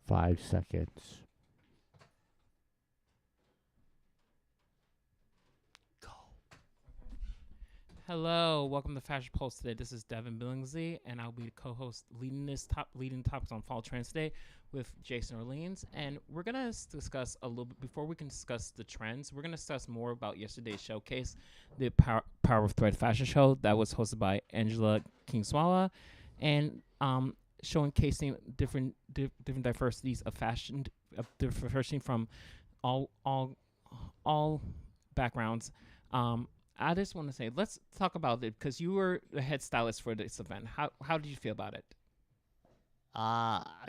5 seconds. Hello, welcome to Fashion Pulse today. This is Devin Billingslea, and I'll be the co-host leading topics on fall trends today with Jason Orleans. And we're gonna discuss a little bit before we can discuss the trends. We're gonna discuss more about yesterday's showcase, the Power of Thread fashion show that was hosted by Angela Kingswala, and showcasing different diversities of fashion, diversity from all backgrounds. I just want to say, let's talk about it because you were the head stylist for this event. How did you feel about it?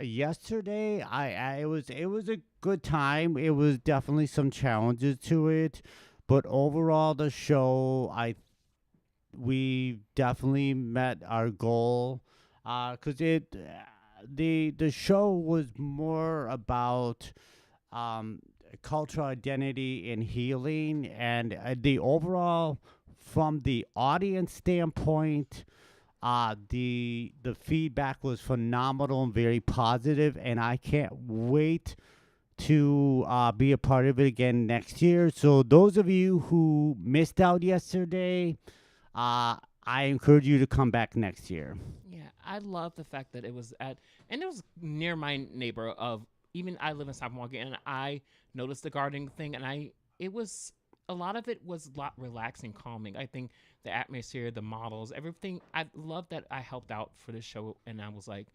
Yesterday, it was a good time. It was definitely some challenges to it, but overall, the show, we definitely met our goal. Cause the show was more about um, cultural identity and healing, and the overall, from the audience standpoint, the feedback was phenomenal and very positive, and I can't wait to be a part of it again next year. So those of you who missed out yesterday, I encourage you to come back next year. Yeah, I love the fact that and it was near my neighbor of, even I live in South Market, and I noticed the gardening thing, and it was, a lot of it was a lot relaxing, calming. I think the atmosphere, the models, everything, I love that I helped out for the show, and I was like,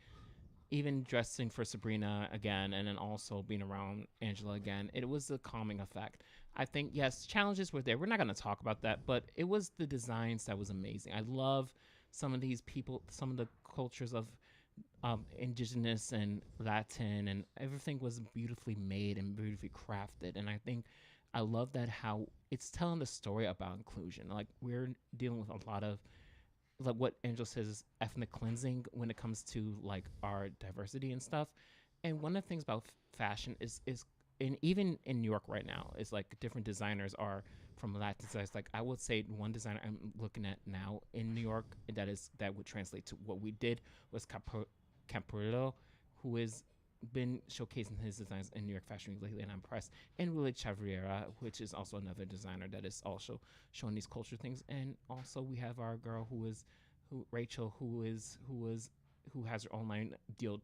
even dressing for Sabrina again, and then also being around Angela again, it was a calming effect. I think, yes, challenges were there. We're not going to talk about that, but it was the designs that was amazing. I love some of these people, some of the cultures of indigenous and Latin, and everything was beautifully made and beautifully crafted. And I think I love that how it's telling the story about inclusion. Like, we're dealing with a lot of, like what Angel says, is ethnic cleansing when it comes to like our diversity and stuff. And one of the things about fashion is and even in New York right now is like different designers are from Latin sides. Like, I would say one designer I'm looking at now in New York that would translate to what we did was Campurlo, who has been showcasing his designs in New York Fashion Week lately, and I'm impressed. And Willie Chavriera, which is also another designer that is also showing these culture things. And also we have our girl who Rachel, who has her own line, Dio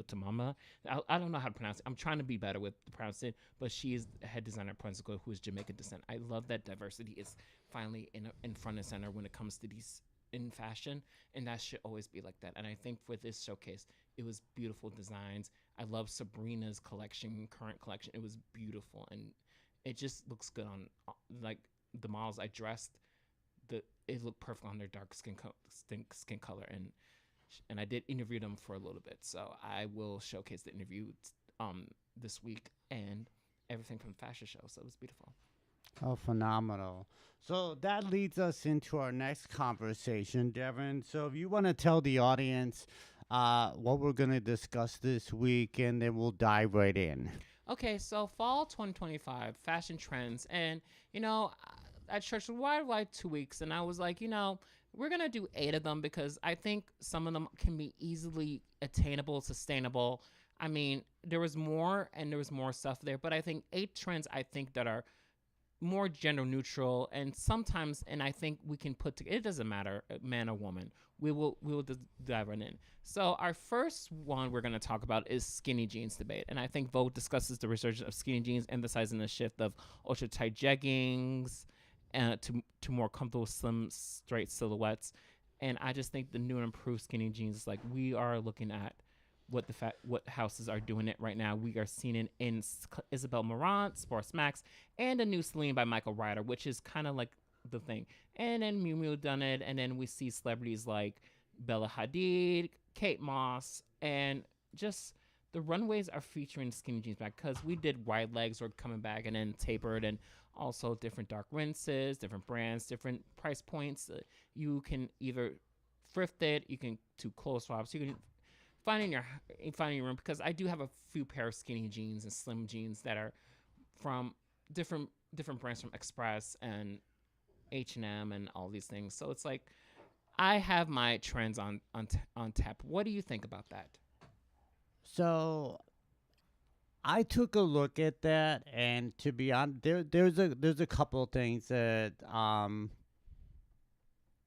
to Mama. I don't know how to pronounce it. I'm trying to be better with pronouncing it, but she is head designer at Principal, who is Jamaican descent. I love that diversity is finally in front and center when it comes to these in fashion, and that should always be like that. And I think for this showcase, it was beautiful designs. I love Sabrina's collection, current collection. It was beautiful, and it just looks good on like the models I dressed. It looked perfect on their dark skin color, and I did interview them for a little bit, so I will showcase the interview this week and everything from the fashion show. So it was beautiful. Oh, phenomenal. So that leads us into our next conversation, Devin. So if you want to tell the audience what we're going to discuss this week, and then we'll dive right in. Okay, so fall 2025 fashion trends, and at church, why like 2 weeks? And I was like, we're gonna do 8 of them because I think some of them can be easily attainable, sustainable. I mean, there was more and there was more stuff there, but I think 8 trends I think that are more gender neutral, and sometimes, and I think we can put together, it doesn't matter man or woman, we will dive right in. So our first one we're going to talk about is skinny jeans debate, and I think Vogue discusses the resurgence of skinny jeans, emphasizing the shift of ultra tight jeggings to more comfortable slim straight silhouettes. And I just think the new and improved skinny jeans is like, we are looking at what houses are doing it right now. We are seeing it in Isabel Marant, Sports Max, and a new Celine by Michael Ryder, which is kind of like the thing. And then Miu Miu done it, and then we see celebrities like Bella Hadid, Kate Moss, and just the runways are featuring skinny jeans back because we did wide legs were coming back, and then tapered, and also different dark rinses, different brands, different price points. You can either thrift it, you can do clothes swaps, you can finding your room, because I do have a few pair of skinny jeans and slim jeans that are from different brands, from Express and H&M and all these things. So it's like I have my trends on tap. What do you think about that? So I took a look at that, and to be honest, there's a couple of things that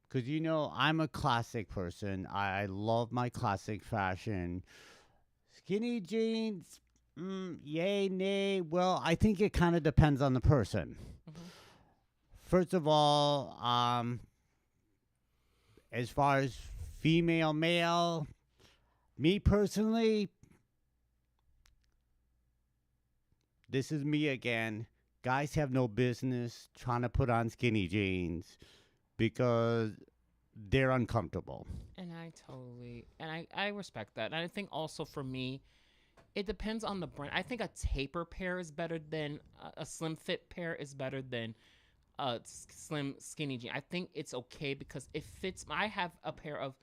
because I'm a classic person. I love my classic fashion. Skinny jeans, yay, nay. Well, I think it kind of depends on the person. Hmm. First of all, as far as female, male, me personally, this is me again. Guys have no business trying to put on skinny jeans because they're uncomfortable. And I respect that. And I think also for me, it depends on the brand. I think a taper pair is better than a slim fit pair is better than slim skinny jean. I think it's okay because it fits. I have a pair of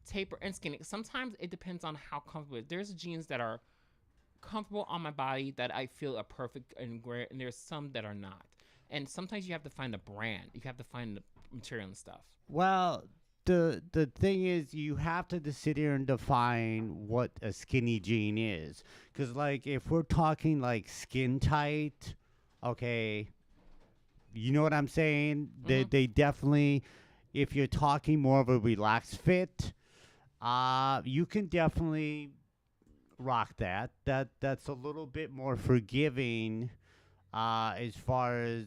taper and skinny. Sometimes it depends on how comfortable. There's jeans that are comfortable on my body that I feel are perfect and wear, and there's some that are not. And sometimes you have to find a brand. You have to find the material and stuff. Well, the thing is, you have to sit here and define what a skinny jean is, because like if we're talking like skin tight, okay, you know what I'm saying? They Hmm. they definitely, if you're talking more of a relaxed fit, you can definitely rock that. That's a little bit more forgiving. As far as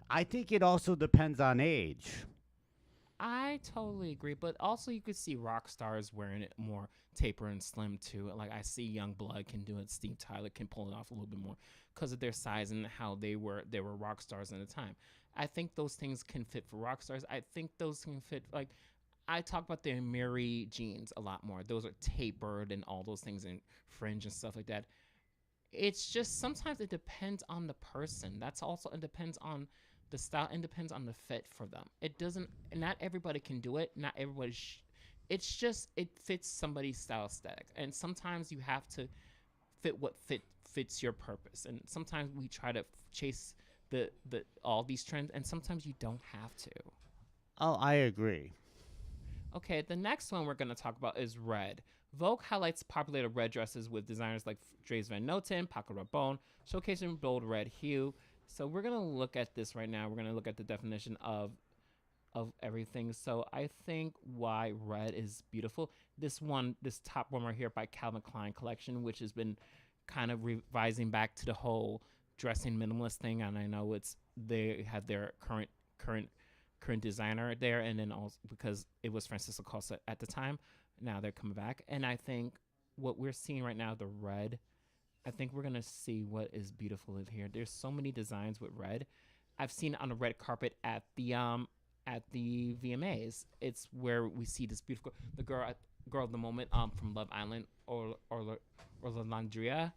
I think it also depends on age. I totally agree, but also you could see rock stars wearing it more taper and slim too. Like I see Young Blood can do it, Steve Tyler can pull it off a little bit more because of their size and how they were rock stars at the time. I think those things can fit for rock stars. I think those can fit like I talk about the Mary jeans a lot more. Those are tapered and all those things and fringe and stuff like that. It's just sometimes it depends on the person. That's also it depends on the style and depends on the fit for them. It doesn't. Not everybody can do it. Not everybody. It's just it fits somebody's style aesthetic, and sometimes you have to fit what fits your purpose. And sometimes we try to chase the all these trends, and sometimes you don't have to. Oh, I agree. Okay, the next one we're going to talk about is red. Vogue highlights popular red dresses with designers like Dries Van Noten, Paco Rabanne, showcasing bold red hue. So we're going to look at this right now. We're going to look at the definition of everything. So I think why red is beautiful. This top one right here by Calvin Klein collection, which has been kind of revising back to the whole dressing minimalist thing. And I know they have their current current designer there, and then also because it was Francisco Costa at the time. Now they're coming back, and I think what we're seeing right now, the red. I think we're gonna see what is beautiful in here. There's so many designs with red. I've seen it on the red carpet at the VMAs. It's where we see this beautiful the girl of the moment from Love Island or Landria,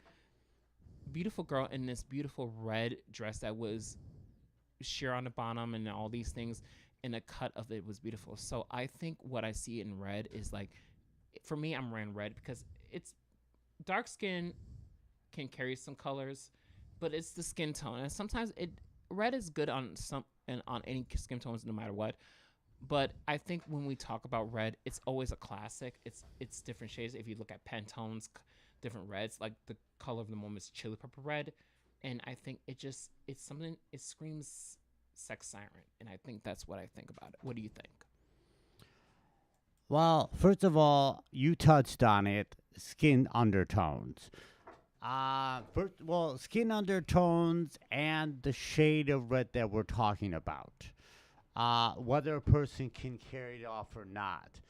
beautiful girl in this beautiful red dress that was sheer on the bottom and all these things, and the cut of it was beautiful. So I think what I see in red is like, for me, I'm wearing red because it's dark skin can carry some colors, but it's the skin tone, and sometimes it red is good on some and on any skin tones no matter what. But I think when we talk about red, it's always a classic. It's different shades. If you look at Pantone's different reds, like the color of the moment is chili pepper red, and I think it's something it screams sex siren, and I think that's what I think about it. What do you think? Well, first of all, you touched on it, skin undertones. Skin undertones and the shade of red that we're talking about. Whether a person can carry it off or not.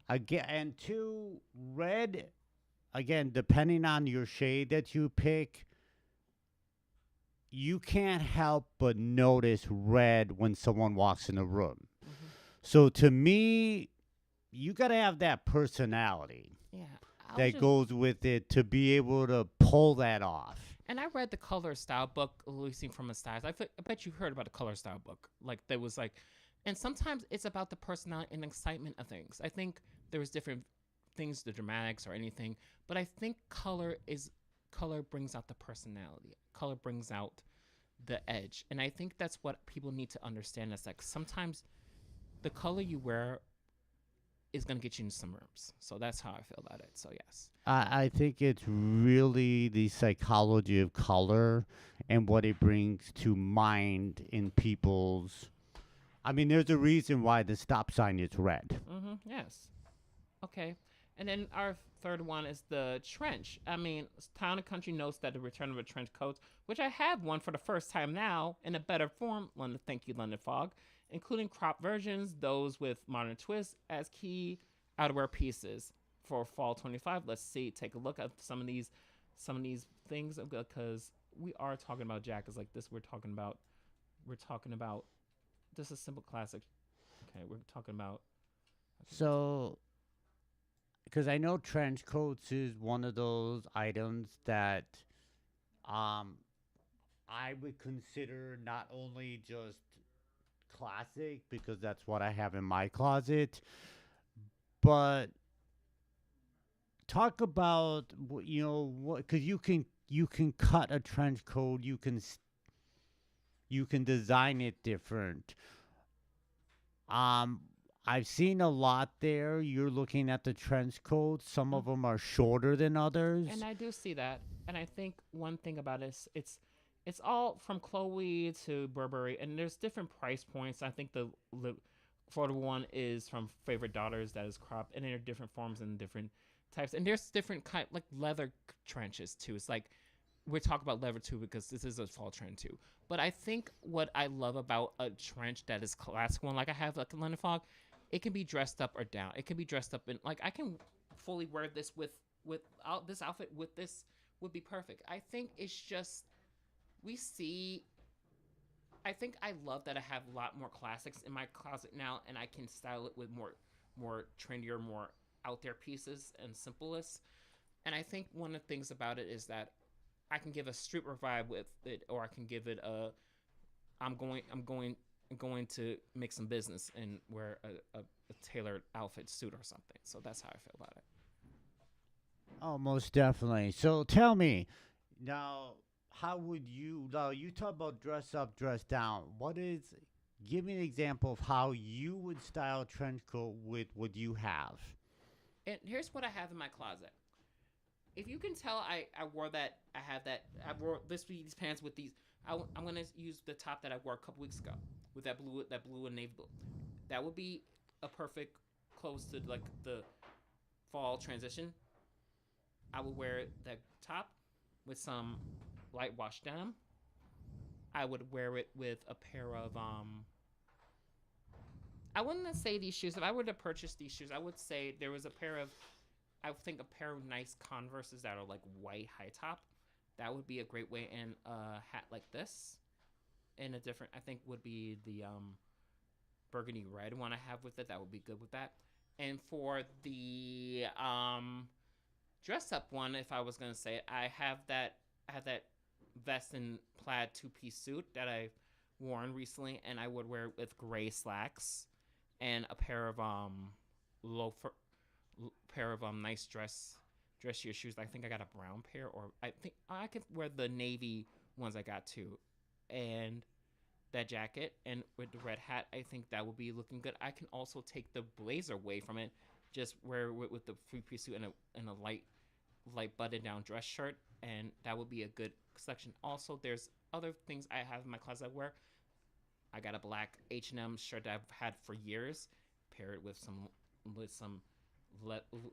Again, and two, red, again, depending on your shade that you pick, you can't help but notice red when someone walks in the room. Hmm. So to me, you got to have that personality Yeah, I was that just goes with it to be able to pull that off. and I read the color style book releasing from a stylist. I bet you heard about the color style book. Like there was like, and sometimes it's about the personality and excitement of things. I think there was different things, the dramatics or anything, but I think color brings out the personality. Color brings out the edge, and I think that's what people need to understand. Is like sometimes the color you wear is going to get you in some rooms. So that's how I feel about it. So yes. I think it's really the psychology of color and what it brings to mind in people's. I mean, there's a reason why the stop sign is red. Yes. Okay. And then our third one is the trench. I mean, Town and Country notes that the return of a trench coat, which I have one for the first time now in a better form. London, thank you, London Fog, including crop versions, those with modern twists as key outerwear pieces for fall 25. Let's see, take a look at some of these things because we are talking about jackets like this. We're talking about this is simple classic. Okay, we're talking about. So, because I know trench coats is one of those items that um, I would consider not only just classic because that's what I have in my closet, but talk about what because you can cut a trench coat, you can design it different. Um, I've seen a lot there. You're looking at the trench coats. Some of them are shorter than And others. I do see that. And I think one thing about it is it's all from Chloe to Burberry, and there's different price points. I think the affordable one is from Favorite Daughters that is cropped, and there are different forms and different types. And there's different kind like leather trenches too. It's like we're talking about leather too because this is a fall trend too. But I think what I love about a trench that is classic one, like I have like a London Fog, it can be dressed up or down. It can be dressed up in like I can fully wear this without this outfit with this would be perfect. I think it's just we see I think I love that I have a lot more classics in my closet now and I can style it with more trendier, more out there pieces and simplest. And I think one of the things about it is that I can give a streetwear vibe with it or I can give it a I'm going to make some business and wear a tailored outfit suit or something. So that's how I feel about it. Oh, most definitely. So tell me now, how would you now you talk about dress up, dress down. What is give me an example of how you would style trench coat with what you have. And here's what I have in my closet. If you can tell, I wore that. I have that. I wore these pants with these. I'm gonna use the top that I wore a couple weeks ago with that blue and navy blue. That would be a perfect close to like the fall transition. I would wear that top with some light wash denim. I would wear it with a pair of I wouldn't say these shoes. If I were to purchase these shoes, I would say there was a pair of I would think a pair of nice Converses that are like white high top. That would be a great way, and a hat like this, and a different I think would be the burgundy red one I have with it. That would be good with that. And for the dress up one, if I was gonna say it, I have that vest and plaid 2-piece suit that I've worn recently, and I would wear it with gray slacks and a pair of loafer pair of nice dressier shoes. I think I got a brown pair, or I think I could wear the navy ones I got too, and that jacket and with the red hat. I think that would be looking good. I can also take the blazer away from it, just wear it with the 3-piece suit and a light button down dress shirt, and that would be a good selection. Also, there's other things I have in my closet I wear. I got a black H&M shirt that I've had for years, paired with some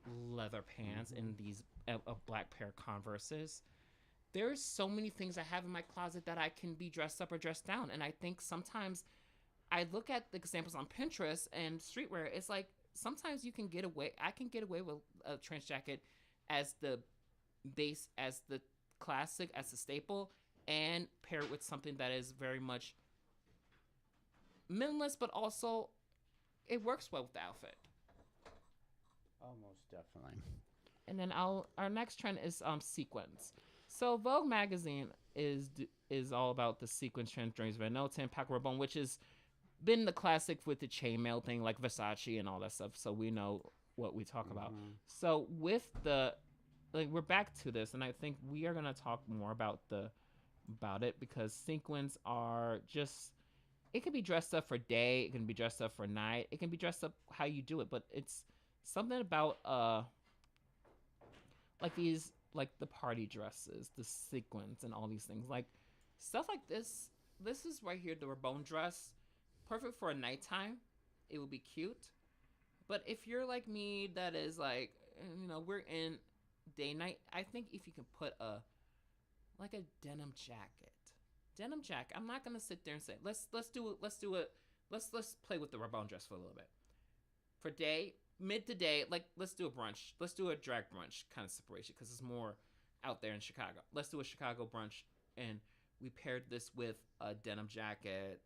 leather pants and these a black pair of Converses. There's so many things I have in my closet that I can be dressed up or dressed down, and I think sometimes I look at the examples on Pinterest and streetwear. It's like sometimes you can get away. I can get away with a trench jacket as the base, as the classic, as the staple, and pair it with something that is very much minimalist, but also it works well with the outfit. Almost definitely. And then our next trend is sequins. So Vogue magazine is all about the sequins trend during Van Noten, Paco Rabanne, which has been the classic with the chainmail thing, like Versace and all that stuff. So we know what we talk about. So with the we're back to this, and I think we are gonna talk more about it because sequins are just it can be dressed up for day, it can be dressed up for night, it can be dressed up how you do it, but it's something about like these like the party dresses, the sequins, and all these things like stuff like this. This is right here the Rabone dress, perfect for a nighttime. It would be cute. But if you're like me, that is like, we're in day night. I think if you can put a like a denim jacket. I'm not gonna sit there and say let's play with the Rabone dress for a little bit. For day, mid to day, like let's do a brunch. Let's do a drag brunch kind of separation because it's more out there in Chicago. Let's do a Chicago brunch, and we paired this with a denim jacket.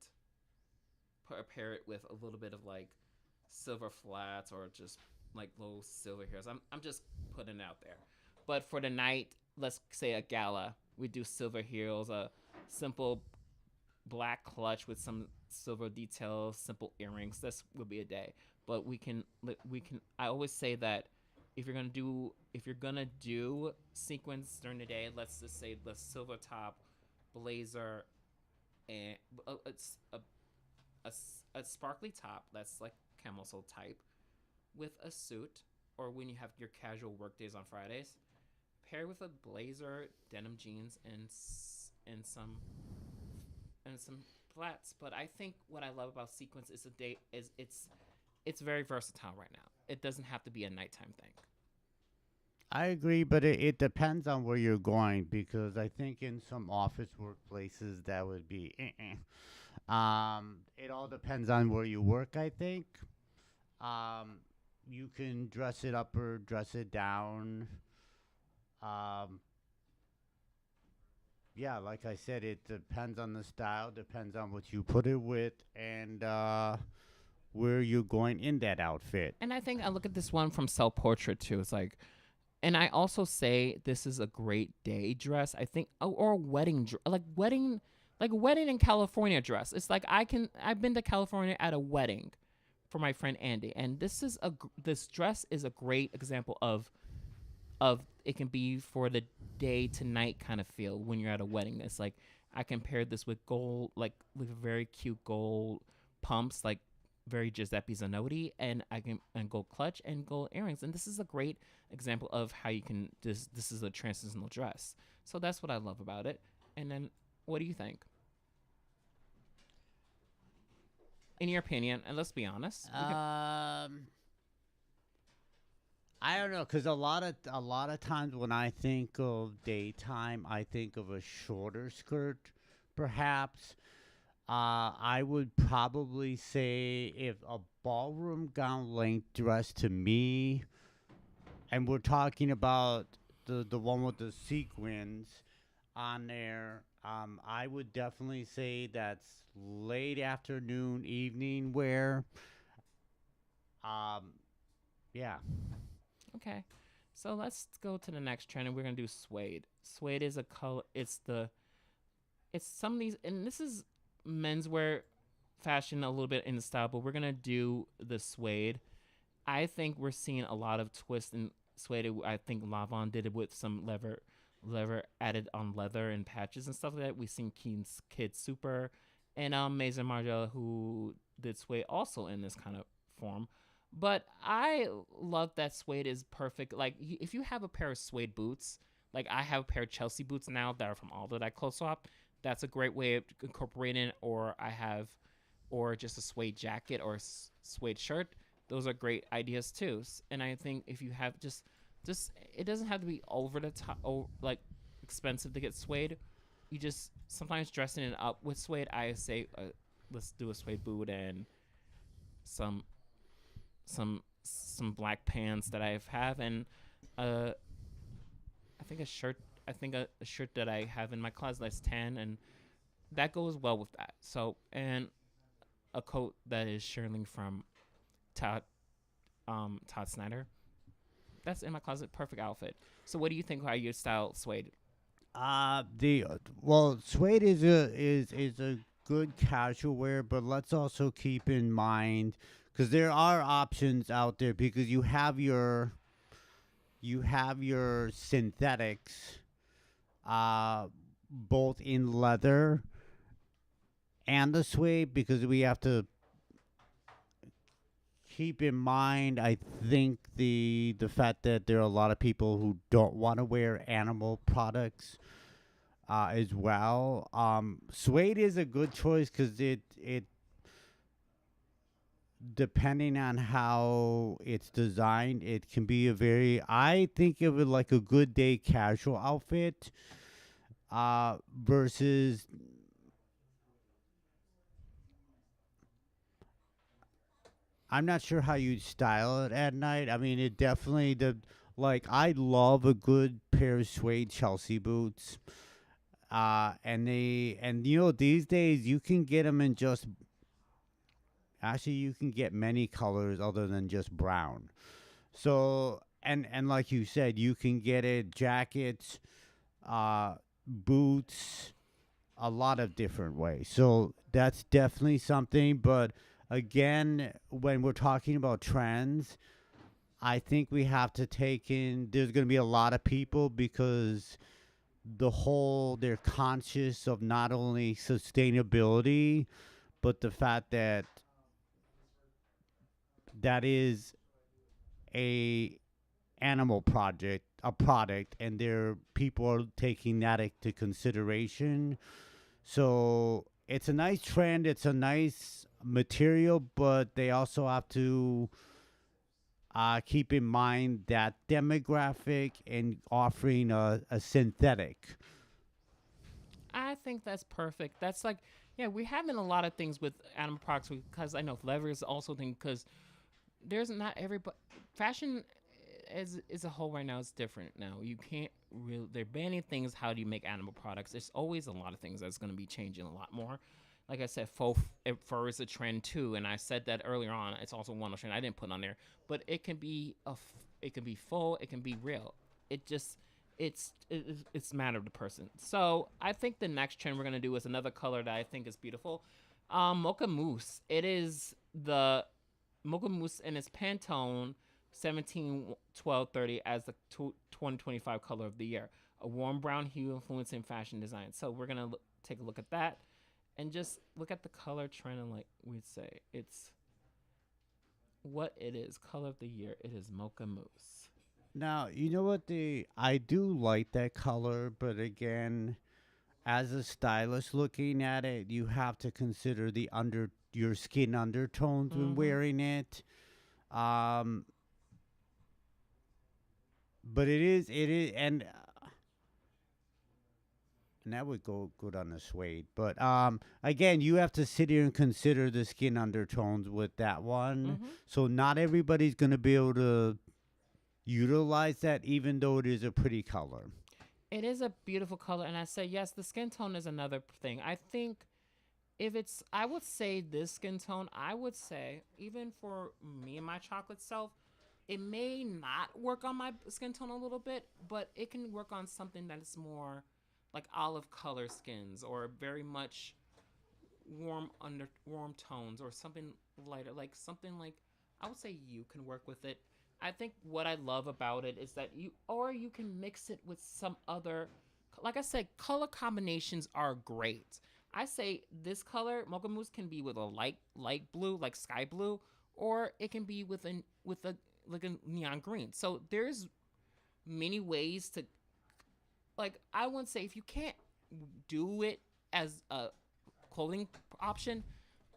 Pair it with a little bit of like silver flats or just like little silver hairs. I'm just putting it out there. But for the night, let's say a gala, we do silver heels, a simple black clutch with some silver details, simple earrings. This would be a day. But we can. I always say that if you're gonna do sequins during the day, let's just say the silver top, blazer, and it's a sparkly top that's like camel soul type with a suit, or when you have your casual work days on Fridays, pair with a blazer, denim jeans, and some flats. But I think what I love about sequins is it's very versatile right now. It doesn't have to be a nighttime thing. I agree, but it depends on where you're going because I think in some office workplaces that would be. It all depends on where you work. I think. You can dress it up or dress it down. Um, yeah, like I said, it depends on the style, depends on what you put it with, and where you're going in that outfit. And I think I look at this one from Self Portrait too. It's like, and I also say this is a great day dress. I think, or a wedding, like wedding in California dress. It's like I've been to California at a wedding for my friend Andy, and this dress is a great example of it can be for the day to night kind of feel when you're at a wedding. It's like I compared this with gold, like with very cute gold pumps, like very Giuseppe Zanotti, and gold clutch and gold earrings. And this is a great example of how you can this is a transitional dress. So that's what I love about it. And then what do you think? In your opinion, and let's be honest, I don't know, cause a lot of times when I think of daytime, I think of a shorter skirt, perhaps. I would probably say if a ballroom gown length dress to me, and we're talking about the one with the sequins on there. I would definitely say that's late afternoon, evening wear. Um, yeah. okay. So let's go to the next trend, and we're gonna do suede. Suede is a color. It's some of these, and this is menswear fashion a little bit in the style, but we're gonna do the suede. I think we're seeing a lot of twist in suede. I think Lavon did it with some leather added on leather and patches and stuff like that. We've seen Keen's Kid Super and Maison Margiela who did suede also in this kind of form. But I love that suede is perfect. Like if you have a pair of suede boots, like I have a pair of Chelsea boots now that are from Aldo that I close swap. That's a great way of incorporating it. Or just a suede jacket or suede shirt. Those are great ideas too. And I think if you have just it doesn't have to be over the top, like expensive to get suede. You just sometimes dressing it up with suede. I say let's do a suede boot and some some black pants that I have and uh I think a shirt. I think a shirt that I have in my closet that's tan and that goes well with that. So and a coat that is shearling from Todd Todd Snyder. That's in my closet. Perfect outfit. So what do you think? How you style suede? The well, suede is a good casual wear, but let's also keep in mind because there are options out there because you have your synthetics, both in leather and the suede because we have to keep in mind, I think the fact that there are a lot of people who don't want to wear animal products as well. Suede is a good choice because it depending on how it's designed, it can be a very, I think of it like a good day casual outfit versus, I'm not sure how you style it at night. I mean, it definitely like I love a good pair of suede Chelsea boots. And these days you can get them in just, actually you can get many colors other than just brown. So and like you said, you can get it jackets, boots, a lot of different ways. So that's definitely something. But again, when we're talking about trends, I think we have to take in. There's going to be a lot of people because they're conscious of not only sustainability, but the fact that that is a animal project a product, and there people are taking that into consideration. So it's a nice trend, it's a nice material, but they also have to keep in mind that demographic and offering a synthetic. I think that's perfect. That's like, yeah, we're having a lot of things with animal products because I know leather is also thing because there's not everybody fashion as a whole right now is different now. You can't really they're banning things. How do you make animal products? There's always a lot of things that's going to be changing a lot more. Like I said, fur is a trend too, and I said that earlier on. It's also one trend I didn't put on there, but it can be it can be full, it can be real. It just it's a matter of the person. So I think the next trend we're gonna do is another color that I think is beautiful. Mocha mousse. It is the mocha mousse in its Pantone 17 12 30 as the 2025 color of the year. A warm brown hue influencing fashion design. So we're gonna take a look at that and just look at the color trend and like we'd say it's what it is. Color of the year. It is mocha mousse. Now, you know what, the I do like that color, but again, as a stylist looking at it, you have to consider the under your skin undertones when Mm-hmm. wearing it. Um, but it is, and that would go good on the suede. But again, you have to sit here and consider the skin undertones with that one. Mm-hmm. So not everybody's gonna be able to utilize that, even though it is a pretty color. It is a beautiful color, and I say yes. The skin tone is another thing. I think if it's, I would say this skin tone. I would say even for me and my chocolate self, it may not work on my skin tone a little bit, but it can work on something that is more like olive color skins or very much warm tones or something lighter, like something like I would say you can work with it. I think what I love about it is that you can mix it with some other, like I said, color combinations are great. I say this color mocha mousse can be with a light blue, like sky blue, or it can be with a like a neon green. So there's many ways to, like, I wouldn't say if you can't do it as a clothing option,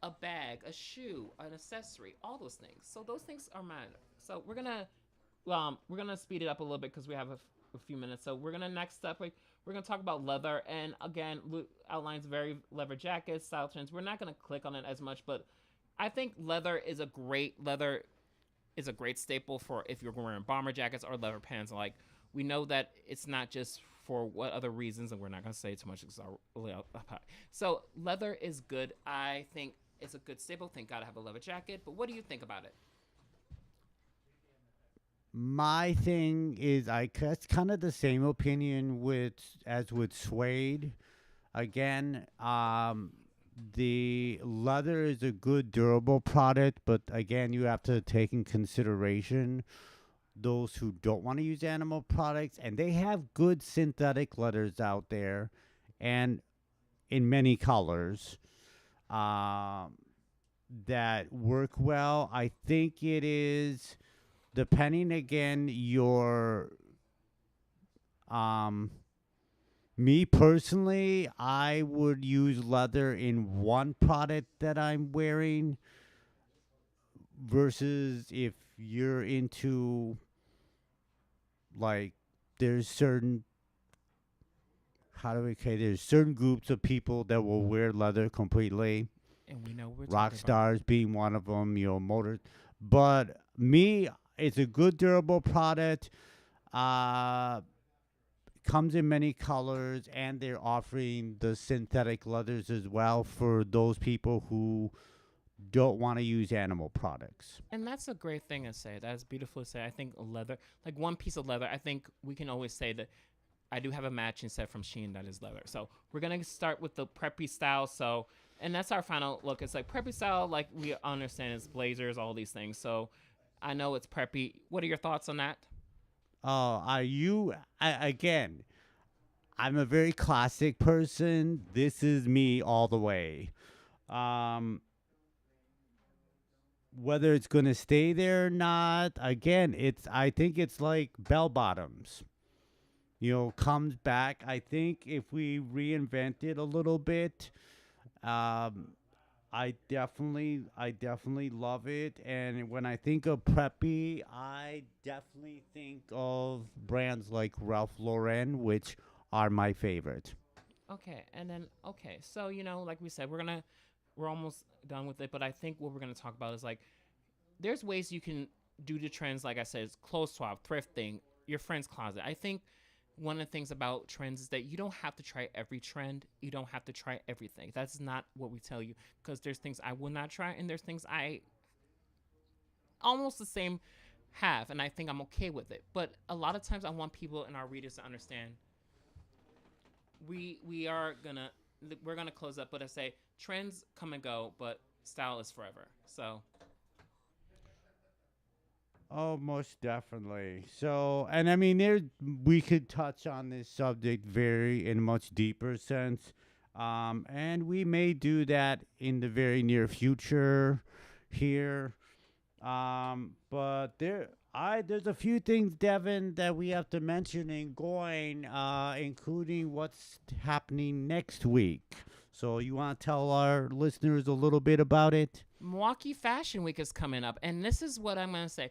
a bag, a shoe, an accessory, all those things. So those things are matter. So we're gonna speed it up a little bit because we have a few minutes. So we're gonna next up we're gonna talk about leather, and again Luke outlines very leather jackets, style trends. We're not gonna click on it as much, but I think leather is a great staple for if you're wearing bomber jackets or leather pants. Like we know that it's not just for what other reasons, and we're not gonna say too much because I'll really up high. So leather is good. I think it's a good staple. Thank God I have a leather jacket. But what do you think about it? My thing is, I that's kind of the same opinion with as with suede. Again, the leather is a good durable product, but again, you have to take in consideration those who don't want to use animal products, and they have good synthetic leathers out there, and in many colors. Um, that work well. I think it is depending again your um me personally, I would use leather in one product that I'm wearing versus if you're into like there's certain how do we say there's certain groups of people that will wear leather completely. And we know what we're Rock talking about. stars being one of them, motor. But me, it's a good durable product. Uh, comes in many colors, and they're offering the synthetic leathers as well for those people who don't want to use animal products. And that's a great thing to say. That's beautiful to say. I think leather, like one piece of leather, I think we can always say that I do have a matching set from Shein that is leather. So we're gonna start with the preppy style. So, and that's our final look. It's like preppy style, like we understand it's blazers, all these things. So I know it's preppy. What are your thoughts on that? Are you again? I'm a very classic person. This is me all the way. Um, whether it's gonna stay there or not, again, it's I think it's like bell bottoms. Comes back. I think if we reinvent it a little bit, um, I definitely love it. And when I think of preppy, I definitely think of brands like Ralph Lauren, which are my favorite. Okay, and then okay, so like we said, we're almost done with it. But I think what we're gonna talk about is like there's ways you can do the trends. Like I said, it's clothes swap, thrifting, your friend's closet. I think one of the things about trends is that you don't have to try every trend. You don't have to try everything. That's not what we tell you because there's things I will not try and there's things I almost the same have and I think I'm okay with it. But a lot of times I want people and our readers to understand we are gonna we're gonna close up, but I say trends come and go, but style is forever. So Oh, most definitely. So, and I mean, there we could touch on this subject very in a much deeper sense, and we may do that in the very near future here. But there's a few things, Devin, that we have to mention in going, including what's happening next week. So, you want to tell our listeners a little bit about it? Milwaukee Fashion Week is coming up, and this is what I'm gonna say.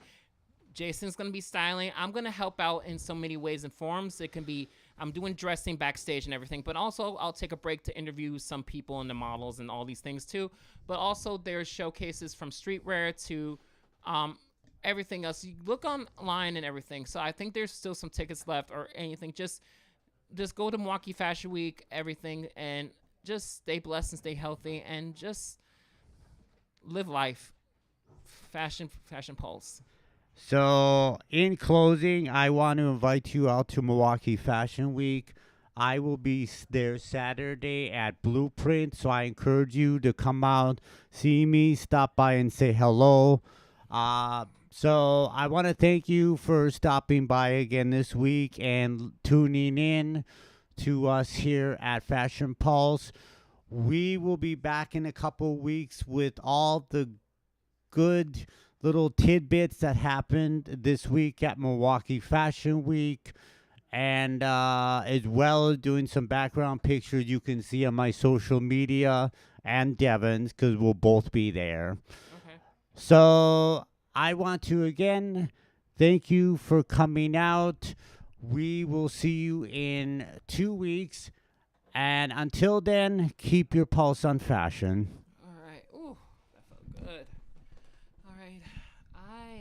Jason's gonna be styling. I'm gonna help out in so many ways and forms. It can be I'm doing dressing backstage and everything, but also I'll take a break to interview some people and the models and all these things too. But also there's showcases from streetwear to um, everything else. You look online and everything. So I think there's still some tickets left or anything. Just go to Milwaukee Fashion Week, everything, and just stay blessed and stay healthy and just live life. Fashion pulse. So, in closing, I want to invite you out to Milwaukee Fashion Week. I will be there Saturday at Blueprint, so I encourage you to come out, see me, stop by, and say hello. So, I want to thank you for stopping by again this week and tuning in to us here at Fashion Pulse. We will be back in a couple weeks with all the good little tidbits that happened this week at Milwaukee Fashion Week, and as well as doing some background pictures you can see on my social media and Devin's because we'll both be there. Okay. So I want to again thank you for coming out. We will see you in 2 weeks. And until then, keep your pulse on fashion.